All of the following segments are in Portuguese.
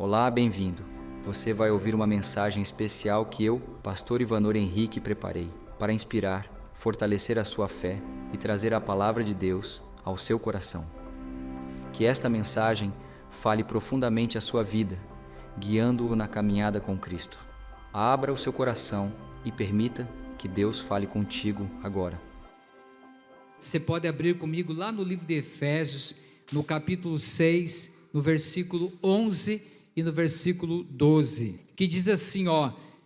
Olá, bem-vindo. Você vai ouvir uma mensagem especial que eu, pastor Ivanor Henrique, preparei para inspirar, fortalecer a sua fé e trazer a palavra de Deus ao seu coração. Que esta mensagem fale profundamente a sua vida, guiando-o na caminhada com Cristo. Abra o seu coração e permita que Deus fale contigo agora. Você pode abrir comigo lá no livro de Efésios, no capítulo 6, no versículo 11 e no versículo 12, que diz assim,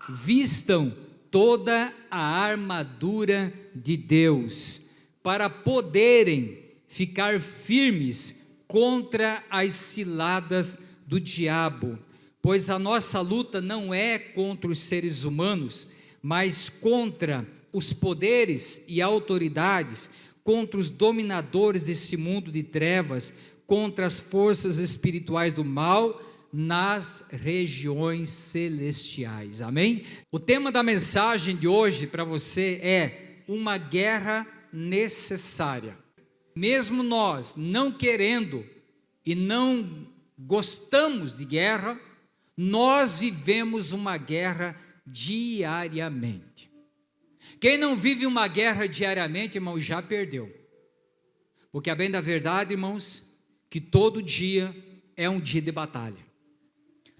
vistam toda a armadura de Deus, para poderem ficar firmes contra as ciladas do diabo, pois a nossa luta não é contra os seres humanos, mas contra os poderes e autoridades, contra os dominadores desse mundo de trevas, contra as forças espirituais do mal nas regiões celestiais, amém? O tema da mensagem de hoje para você é uma guerra necessária. Mesmo nós não querendo e não gostamos de guerra, nós vivemos uma guerra diariamente. Quem não vive uma guerra diariamente, irmão, já perdeu. Porque a bem da verdade, irmãos, que todo dia é um dia de batalha.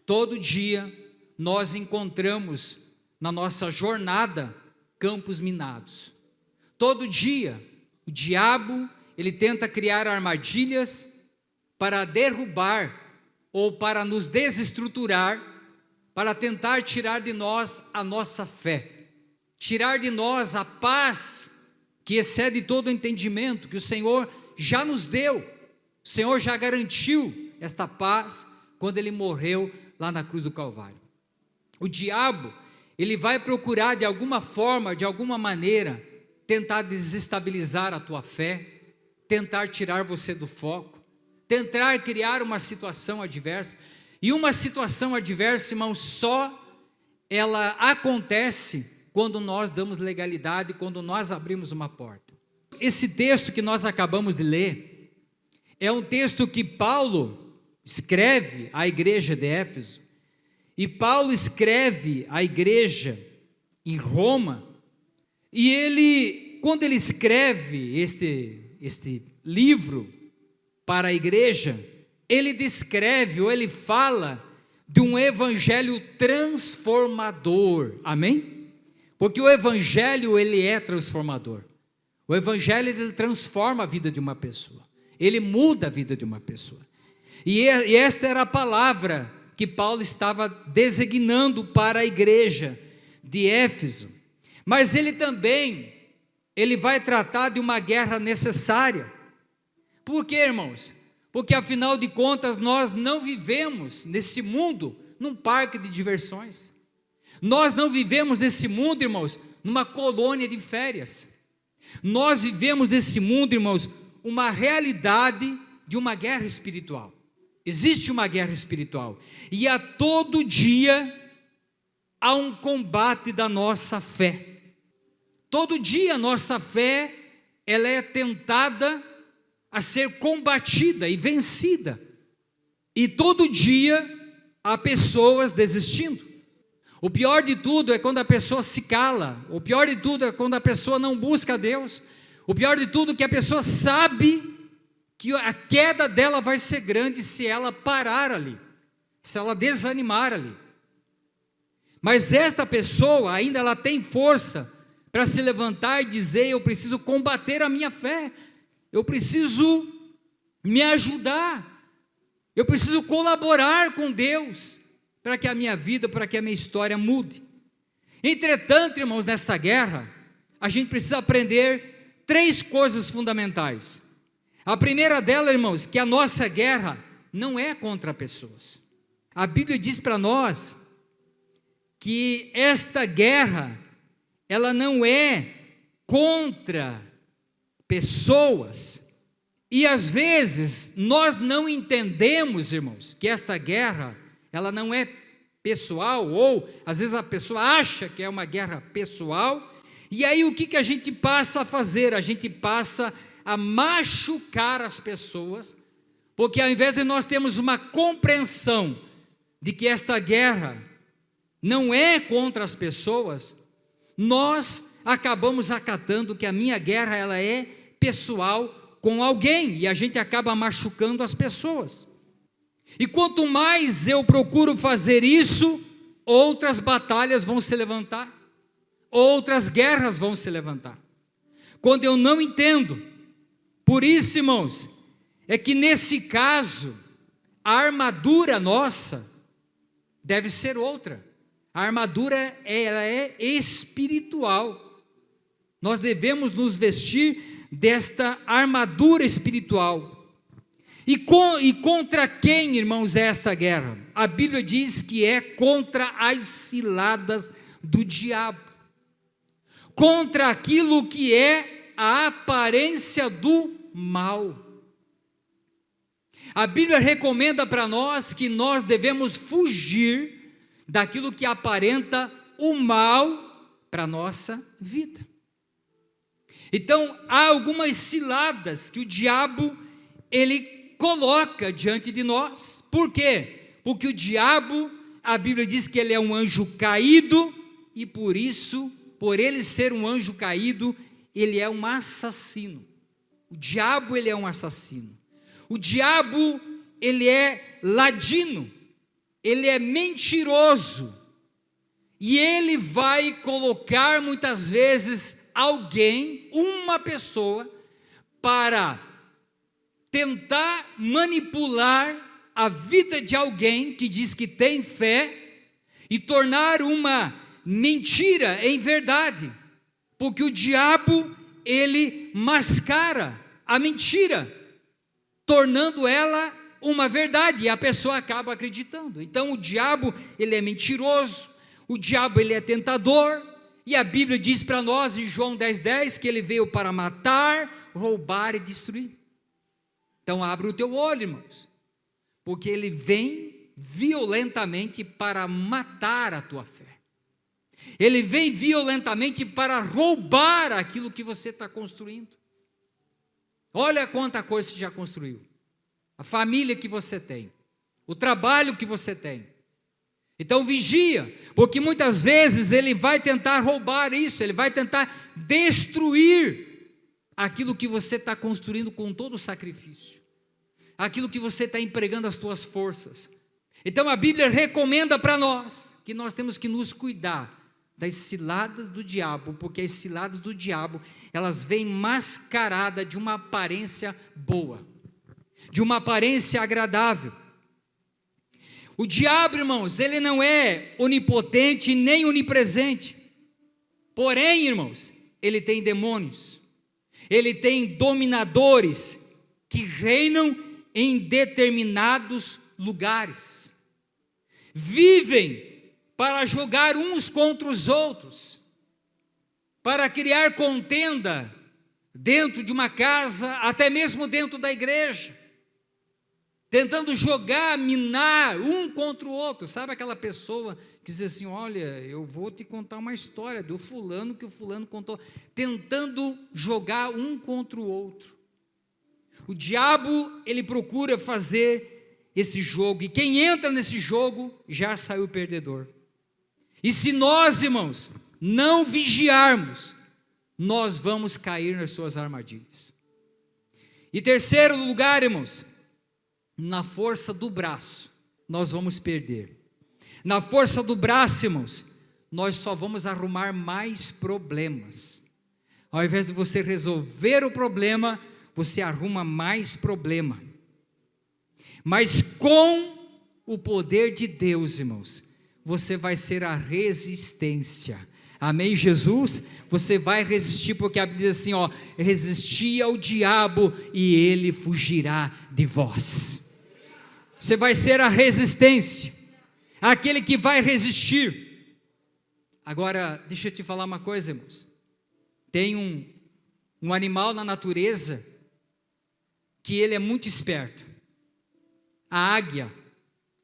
Todo dia nós encontramos na nossa jornada campos minados. Todo dia o diabo, ele tenta criar armadilhas para derrubar ou para nos desestruturar, para tentar tirar de nós a nossa fé, tirar de nós a paz que excede todo o entendimento, que o Senhor já nos deu. O Senhor já garantiu esta paz quando Ele morreu lá na cruz do Calvário. O diabo, ele vai procurar de alguma forma, de alguma maneira, tentar desestabilizar a tua fé, tentar tirar você do foco, tentar criar uma situação adversa. E uma situação adversa, irmão, só ela acontece quando nós damos legalidade, quando nós abrimos uma porta. Esse texto que nós acabamos de ler é um texto que Paulo escreve à igreja de Éfeso, e Paulo escreve à igreja em Roma, e ele, quando ele escreve este livro para a igreja, ele descreve ou ele fala de um evangelho transformador, amém? Porque o evangelho, ele é transformador. O evangelho, ele transforma a vida de uma pessoa, ele muda a vida de uma pessoa. E esta era a palavra que Paulo estava designando para a igreja de Éfeso. Mas ele também, ele vai tratar de uma guerra necessária. Por quê, irmãos? Porque afinal de contas nós não vivemos nesse mundo num parque de diversões. Nós não vivemos nesse mundo, irmãos, numa colônia de férias. Nós vivemos nesse mundo, irmãos, uma realidade de uma guerra espiritual. Existe uma guerra espiritual, e a todo dia há um combate da nossa fé. Todo dia a nossa fé, ela é tentada a ser combatida e vencida, e todo dia há pessoas desistindo. O pior de tudo é quando a pessoa se cala, o pior de tudo é quando a pessoa não busca a Deus, o pior de tudo é que a pessoa sabe que a queda dela vai ser grande se ela parar ali, se ela desanimar ali. Mas esta pessoa ainda ela tem força para se levantar e dizer: eu preciso combater a minha fé, eu preciso me ajudar, eu preciso colaborar com Deus, para que a minha vida, para que a minha história mude. Entretanto, irmãos, nesta guerra, a gente precisa aprender 3 coisas fundamentais. A primeira delas, irmãos, que a nossa guerra não é contra pessoas. A Bíblia diz para nós que esta guerra, ela não é contra pessoas. E às vezes nós não entendemos, irmãos, que esta guerra, ela não é pessoal, ou às vezes a pessoa acha que é uma guerra pessoal, e aí o que a gente passa a fazer? A gente passa a machucar as pessoas, porque ao invés de nós termos uma compreensão de que esta guerra não é contra as pessoas, nós acabamos acatando que a minha guerra ela é pessoal com alguém, e a gente acaba machucando as pessoas. E quanto mais eu procuro fazer isso, outras batalhas vão se levantar, outras guerras vão se levantar. Quando eu não entendo, por isso, irmãos, é que nesse caso, a armadura nossa deve ser outra. A armadura ela é espiritual. Nós devemos nos vestir desta armadura espiritual. E contra quem, irmãos, é esta guerra? A Bíblia diz que é contra as ciladas do diabo, contra aquilo que é a aparência do mal. A Bíblia recomenda para nós que nós devemos fugir daquilo que aparenta o mal para a nossa vida. Então, há algumas ciladas que o diabo, ele coloca diante de nós. Por quê? Porque o diabo, a Bíblia diz que ele é um anjo caído, e por isso, por ele ser um anjo caído, ele é um assassino. O diabo, ele é um assassino. O diabo, ele é ladino, ele é mentiroso, e ele vai colocar muitas vezes alguém, uma pessoa, para tentar manipular a vida de alguém que diz que tem fé e tornar uma mentira em verdade, porque o diabo, ele mascara a mentira, tornando ela uma verdade, e a pessoa acaba acreditando. Então o diabo, ele é mentiroso, o diabo, ele é tentador, e a Bíblia diz para nós em João 10:10 que ele veio para matar, roubar e destruir. Então abre o teu olho, irmãos, porque ele vem violentamente para matar a tua fé. Ele vem violentamente para roubar aquilo que você está construindo. Olha quanta coisa você já construiu. A família que você tem, o trabalho que você tem. Então vigia, porque muitas vezes ele vai tentar roubar isso, ele vai tentar destruir aquilo que você está construindo com todo o sacrifício, aquilo que você está empregando as tuas forças. Então a Bíblia recomenda para nós que nós temos que nos cuidar das ciladas do diabo, porque as ciladas do diabo, elas vêm mascaradas de uma aparência boa, de uma aparência agradável. O diabo, irmãos, ele não é onipotente nem onipresente, porém, irmãos, ele tem demônios, ele tem dominadores que reinam em determinados lugares, vivem para jogar uns contra os outros, para criar contenda dentro de uma casa, até mesmo dentro da igreja, tentando jogar, minar um contra o outro. Sabe aquela pessoa que diz assim: olha, eu vou te contar uma história do fulano que o fulano contou, tentando jogar um contra o outro. O diabo, ele procura fazer esse jogo, e quem entra nesse jogo já saiu perdedor. E se nós, irmãos, não vigiarmos, nós vamos cair nas suas armadilhas. E terceiro lugar, irmãos, na força do braço, nós vamos perder. Na força do braço, irmãos, nós só vamos arrumar mais problemas. Ao invés de você resolver o problema, você arruma mais problema. Mas com o poder de Deus, irmãos, você vai ser a resistência. Amém, Jesus? Você vai resistir, porque a Bíblia diz assim, ó: resisti ao diabo e ele fugirá de vós. Você vai ser a resistência, aquele que vai resistir. Agora, deixa eu te falar uma coisa, irmãos. Tem um animal na natureza que ele é muito esperto. A águia.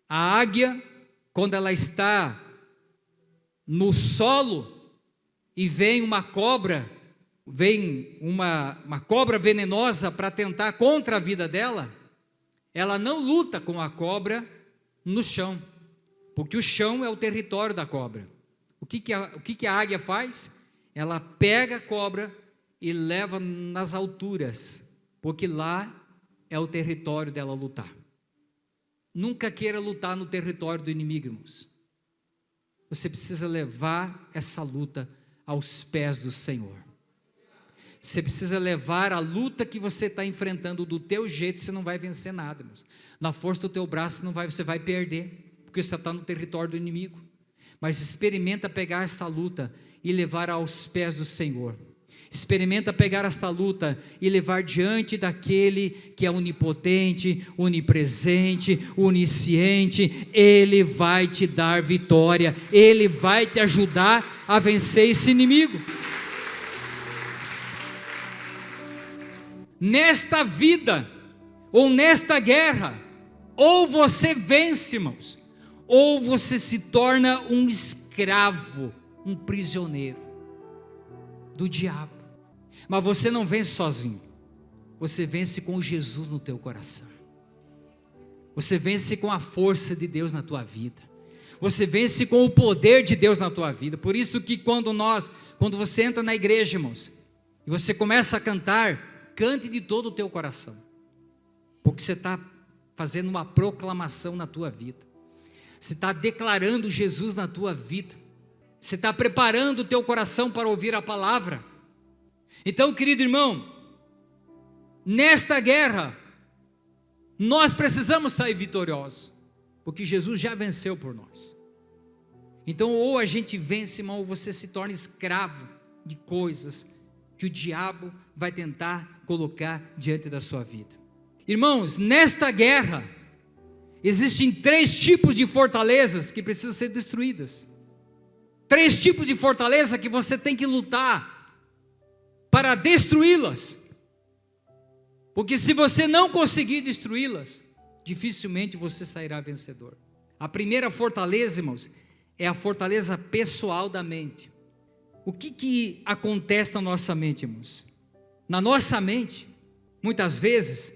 A águia, quando ela está no solo e vem uma cobra, vem uma cobra venenosa para tentar contra a vida dela, ela não luta com a cobra no chão, porque o chão é o território da cobra. O que a águia faz? Ela pega a cobra e leva nas alturas, porque lá é o território dela lutar. Nunca queira lutar no território do inimigo, irmãos. Você precisa levar essa luta aos pés do Senhor. Você precisa levar a luta que você está enfrentando do teu jeito, você não vai vencer nada, irmãos. Na força do teu braço você vai perder, porque você está no território do inimigo. Mas experimenta pegar essa luta e levar aos pés do Senhor. Experimenta pegar esta luta e levar diante daquele que é onipotente, onipresente, onisciente. Ele vai te dar vitória, Ele vai te ajudar a vencer esse inimigo. Nesta vida, ou nesta guerra, ou você vence, irmãos, ou você se torna um escravo, um prisioneiro do diabo. Mas você não vence sozinho, você vence com Jesus no teu coração, você vence com a força de Deus na tua vida, você vence com o poder de Deus na tua vida. Por isso que quando você entra na igreja, irmãos, e você começa a cantar, cante de todo o teu coração, porque você está fazendo uma proclamação na tua vida, você está declarando Jesus na tua vida, você está preparando o teu coração para ouvir a palavra. Então, querido irmão, nesta guerra, nós precisamos sair vitoriosos, porque Jesus já venceu por nós. Então, ou a gente vence, irmão, ou você se torna escravo de coisas que o diabo vai tentar colocar diante da sua vida. Irmãos, nesta guerra, existem 3 tipos de fortalezas que precisam ser destruídas. 3 tipos de fortaleza que você tem que lutar para destruí-las, porque se você não conseguir destruí-las, dificilmente você sairá vencedor. A primeira fortaleza, irmãos, é a fortaleza pessoal da mente. O que acontece na nossa mente, irmãos? Na nossa mente, muitas vezes,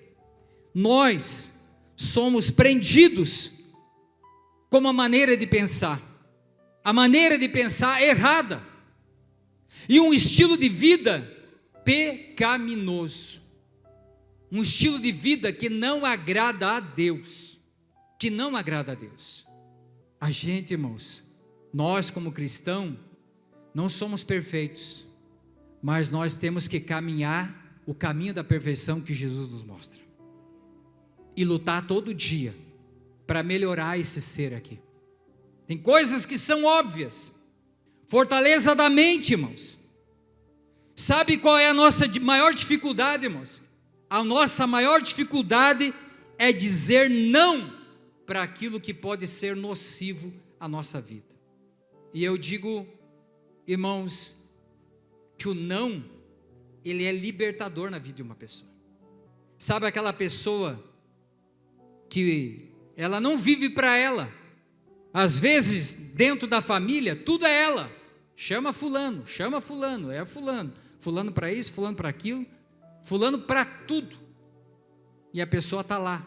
nós somos prendidos com uma maneira de pensar, a maneira de pensar errada, e um estilo de vida pecaminoso, um estilo de vida que não agrada a Deus, A gente, irmãos, nós como cristãos, não somos perfeitos, mas nós temos que caminhar o caminho da perfeição que Jesus nos mostra, e lutar todo dia, para melhorar esse ser aqui. Tem coisas que são óbvias, fortaleza da mente, irmãos. Sabe qual é a nossa maior dificuldade, irmãos? A nossa maior dificuldade é dizer não para aquilo que pode ser nocivo à nossa vida. E eu digo, irmãos, que o não, ele é libertador na vida de uma pessoa. Sabe aquela pessoa que ela não vive para ela? Às vezes, dentro da família, tudo é ela. Chama fulano, é fulano. Fulano para isso, fulano para aquilo, fulano para tudo. E a pessoa está lá,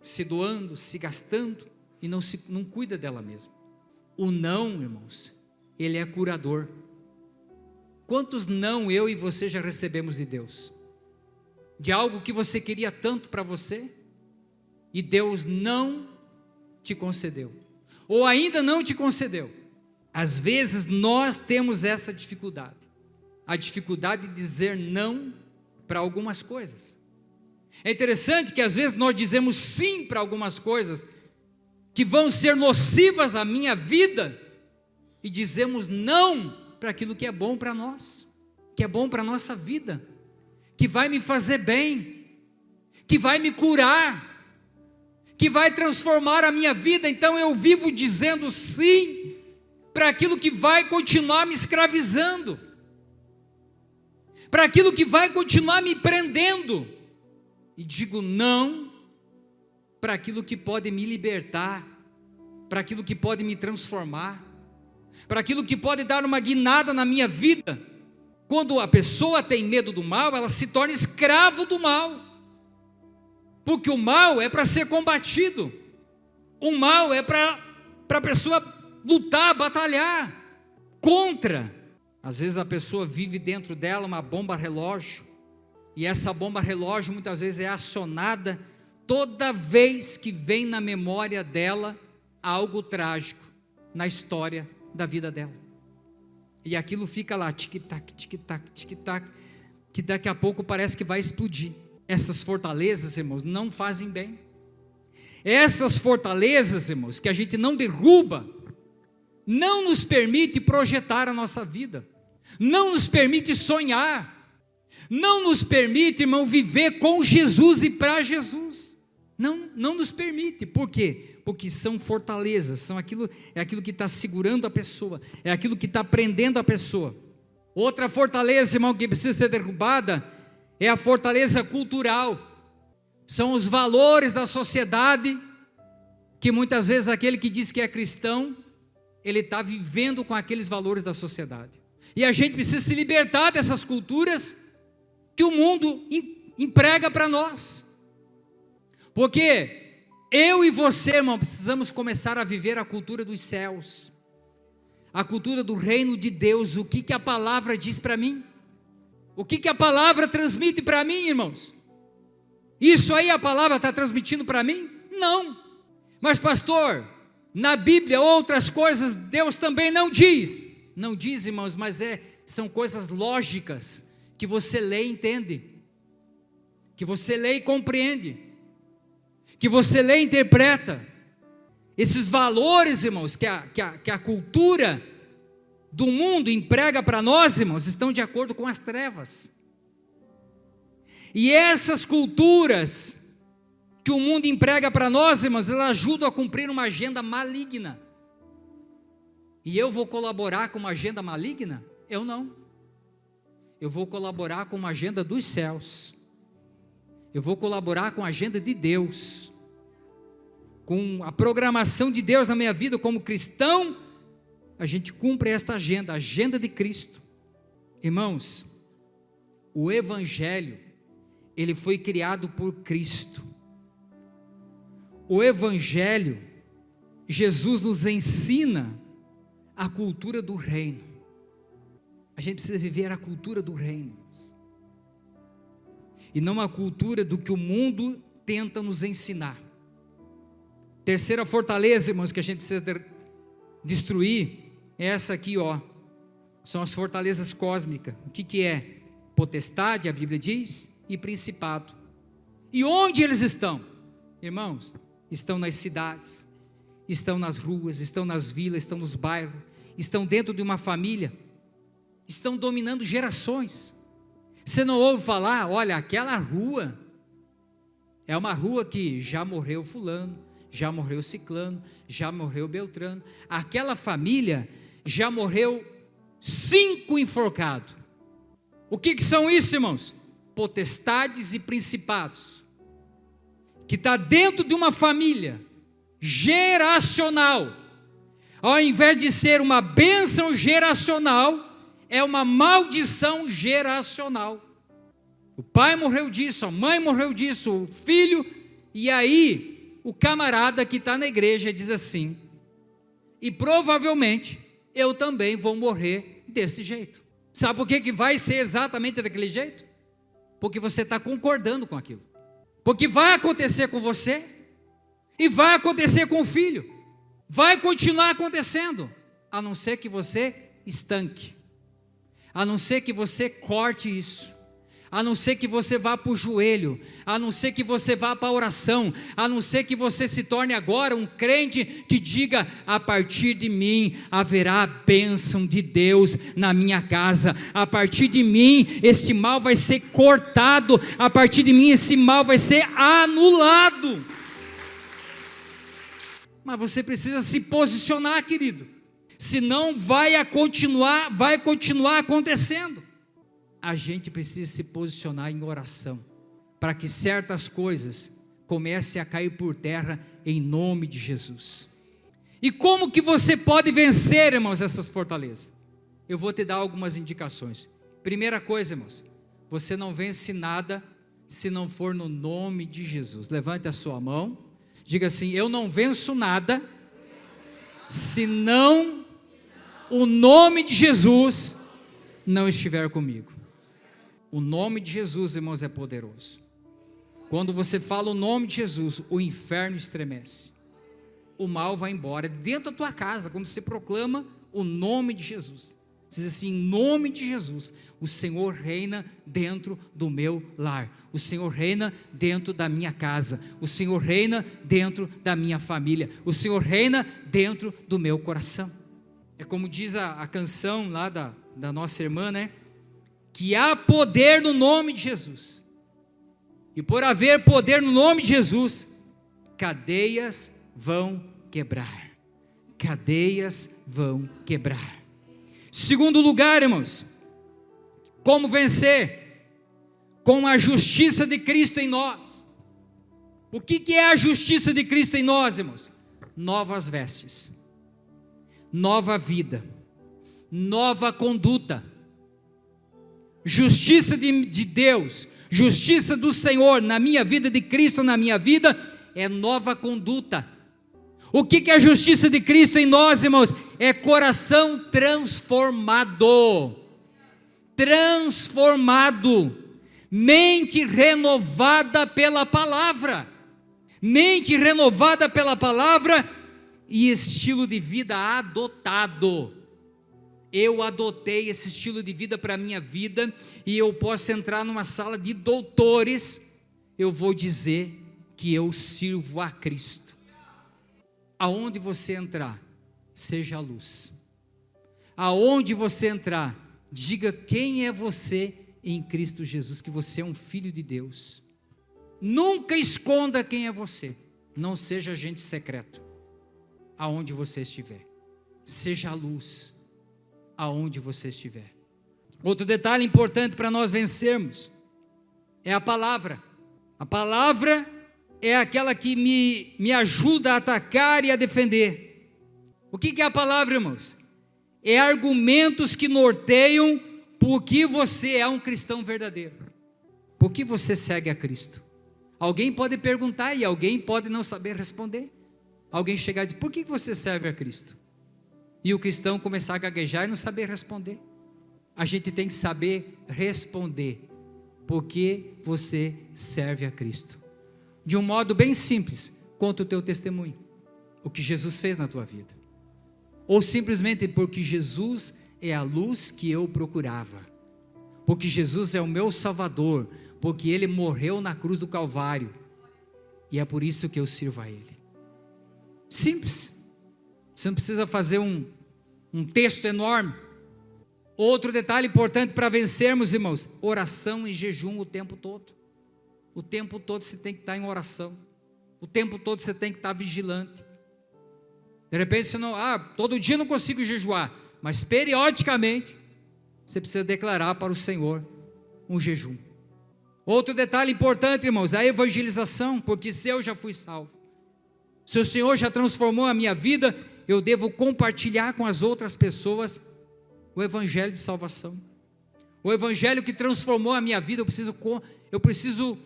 se doando, se gastando, e não cuida dela mesma. O não, irmãos, ele é curador. Quantos não eu e você já recebemos de Deus? De algo que você queria tanto para você, e Deus não te concedeu, ou ainda não te concedeu. Às vezes nós temos essa dificuldade, a dificuldade de dizer não para algumas coisas. É interessante que às vezes nós dizemos sim para algumas coisas que vão ser nocivas à minha vida, e dizemos não para aquilo que é bom para nós, que é bom para a nossa vida, que vai me fazer bem, que vai me curar, que vai transformar a minha vida. Então eu vivo dizendo sim para aquilo que vai continuar me escravizando, para aquilo que vai continuar me prendendo, e digo não para aquilo que pode me libertar, para aquilo que pode me transformar, para aquilo que pode dar uma guinada na minha vida. Quando a pessoa tem medo do mal, ela se torna escravo do mal, porque o mal é para ser combatido, o mal é para para a pessoa lutar, batalhar contra. Às vezes a pessoa vive dentro dela uma bomba relógio, e essa bomba relógio muitas vezes é acionada toda vez que vem na memória dela algo trágico na história da vida dela. E aquilo fica lá, tic-tac, tic-tac, tic-tac, que daqui a pouco parece que vai explodir. Essas fortalezas, irmãos, não fazem bem. Essas fortalezas, irmãos, que a gente não derruba, não nos permite projetar a nossa vida, não nos permite sonhar, não nos permite, irmão, viver com Jesus e para Jesus. Não nos permite. Por quê? Porque são fortalezas, é aquilo que está segurando a pessoa, é aquilo que está prendendo a pessoa. Outra fortaleza, irmão, que precisa ser derrubada, é a fortaleza cultural. São os valores da sociedade, que muitas vezes aquele que diz que é cristão, ele está vivendo com aqueles valores da sociedade. E a gente precisa se libertar dessas culturas que o mundo emprega para nós. Porque eu e você, irmão, precisamos começar a viver a cultura dos céus, a cultura do reino de Deus. O que a palavra diz para mim? O que a palavra transmite para mim, irmãos? Isso aí a palavra está transmitindo para mim? Não. Mas pastor, na Bíblia outras coisas Deus também não diz. Não diz, irmãos, mas são coisas lógicas, que você lê e entende, que você lê e compreende, que você lê e interpreta. Esses valores, irmãos, que a cultura do mundo emprega para nós, irmãos, estão de acordo com as trevas. E essas culturas que o mundo emprega para nós, irmãos, elas ajudam a cumprir uma agenda maligna. E eu vou colaborar com uma agenda maligna? Eu não. Eu vou colaborar com uma agenda dos céus. Eu vou colaborar com a agenda de Deus, com a programação de Deus na minha vida como cristão. A gente cumpre esta agenda, a agenda de Cristo. Irmãos, o Evangelho, ele foi criado por Cristo. O Evangelho, Jesus nos ensina a cultura do reino. A gente precisa viver a cultura do reino, e não a cultura do que o mundo tenta nos ensinar. Terceira fortaleza, irmãos, que a gente precisa destruir, é essa aqui, ó. São as fortalezas cósmicas. O que é? Potestade, a Bíblia diz, e principado. E onde eles estão? Irmãos, estão nas cidades, estão nas ruas, estão nas vilas, estão nos bairros, estão dentro de uma família, estão dominando gerações. Você não ouve falar, olha, aquela rua é uma rua que já morreu fulano, já morreu ciclano, já morreu beltrano. Aquela família já morreu 5 enforcados. O que são isso, irmãos? Potestades e principados, que está dentro de uma família geracional. Ao invés de ser uma bênção geracional, é uma maldição geracional. O pai morreu disso, a mãe morreu disso, o filho, e aí o camarada que está na igreja diz assim: e provavelmente eu também vou morrer desse jeito. Sabe por que vai ser exatamente daquele jeito? Porque você está concordando com aquilo. Porque vai acontecer com você, e vai acontecer com o filho, vai continuar acontecendo, a não ser que você estanque, a não ser que você corte isso, a não ser que você vá para o joelho, a não ser que você vá para a oração, a não ser que você se torne agora um crente que diga: a partir de mim haverá a bênção de Deus na minha casa, a partir de mim esse mal vai ser cortado, a partir de mim esse mal vai ser anulado. Mas você precisa se posicionar, querido, senão vai continuar acontecendo. A gente precisa se posicionar em oração, para que certas coisas comecem a cair por terra em nome de Jesus. E como que você pode vencer, irmãos, essas fortalezas? Eu vou te dar algumas indicações. Primeira coisa, irmãos, você não vence nada se não for no nome de Jesus. Levante a sua mão, diga assim: eu não venço nada se não o nome de Jesus não estiver comigo. O nome de Jesus, irmãos, é poderoso. Quando você fala o nome de Jesus, o inferno estremece. O mal vai embora. Dentro da tua casa, quando você proclama o nome de Jesus, você diz assim: em nome de Jesus, o Senhor reina dentro do meu lar. O Senhor reina dentro da minha casa. O Senhor reina dentro da minha família. O Senhor reina dentro do meu coração. É como diz a canção lá da nossa irmã, né? Que há poder no nome de Jesus. E por haver poder no nome de Jesus, cadeias vão quebrar. Cadeias vão quebrar. Segundo lugar, irmãos, como vencer? Com a justiça de Cristo em nós. O que é a justiça de Cristo em nós, irmãos? Novas vestes, nova vida, nova conduta. Justiça de Deus, justiça do Senhor na minha vida, de Cristo na minha vida, é nova conduta. O que é a justiça de Cristo em nós, irmãos? É coração transformado, mente renovada pela palavra, e estilo de vida adotado. Eu adotei esse estilo de vida para a minha vida, e eu posso entrar numa sala de doutores, eu vou dizer que eu sirvo a Cristo. Aonde você entrar, seja a luz. Aonde você entrar, diga quem é você em Cristo Jesus, que você é um filho de Deus. Nunca esconda quem é você. Não seja agente secreto. Aonde você estiver, seja a luz. Aonde você estiver. Outro detalhe importante para nós vencermos é a palavra. A palavra é aquela que me ajuda a atacar e a defender. O que é a palavra, irmãos? É argumentos que norteiam por que você é um cristão verdadeiro. Por que você segue a Cristo? Alguém pode perguntar e alguém pode não saber responder. Alguém chegar e dizer: por que você serve a Cristo? E o cristão começar a gaguejar e não saber responder. A gente tem que saber responder. Por que você serve a Cristo? De um modo bem simples, conta o teu testemunho. O que Jesus fez na tua vida. Ou simplesmente porque Jesus é a luz que eu procurava. Porque Jesus é o meu Salvador. Porque Ele morreu na cruz do Calvário. E é por isso que eu sirvo a Ele. Simples. Você não precisa fazer um texto enorme. Outro detalhe importante para vencermos, irmãos: oração e jejum o tempo todo. O tempo todo você tem que estar em oração. O tempo todo você tem que estar vigilante. De repente você não, todo dia não consigo jejuar, mas periodicamente você precisa declarar para o Senhor um jejum. Outro detalhe importante, irmãos: a evangelização, porque se eu já fui salvo, se o Senhor já transformou a minha vida, eu devo compartilhar com as outras pessoas o evangelho de salvação. O evangelho que transformou a minha vida, eu preciso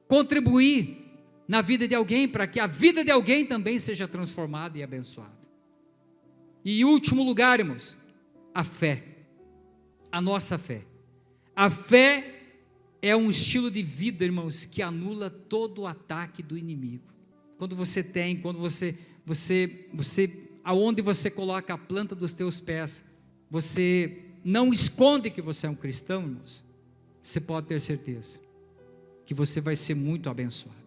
contribuir na vida de alguém, para que a vida de alguém também seja transformada e abençoada. E em último lugar, irmãos, a fé. A nossa fé. A fé é um estilo de vida, irmãos, que anula todo o ataque do inimigo. Quando você aonde você coloca a planta dos teus pés, você não esconde que você é um cristão, irmãos, você pode ter certeza que você vai ser muito abençoado.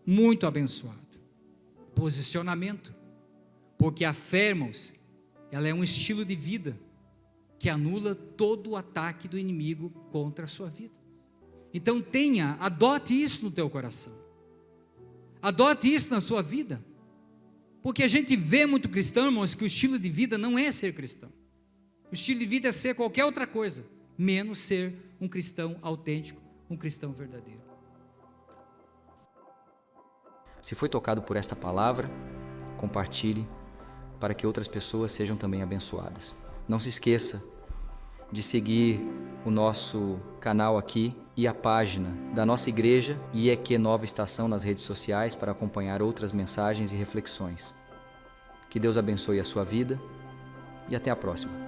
Muito abençoado. Posicionamento. Porque a fé, irmãos, ela é um estilo de vida que anula todo o ataque do inimigo contra a sua vida. Então adote isso no teu coração. Adote isso na sua vida. Porque a gente vê muito cristão, irmãos, que o estilo de vida não é ser cristão. O estilo de vida é ser qualquer outra coisa, menos ser um cristão autêntico, um cristão verdadeiro. Se foi tocado por esta palavra, compartilhe para que outras pessoas sejam também abençoadas. Não se esqueça de seguir o nosso canal aqui e a página da nossa igreja IEQ Nova Estação nas redes sociais para acompanhar outras mensagens e reflexões. Que Deus abençoe a sua vida e até a próxima.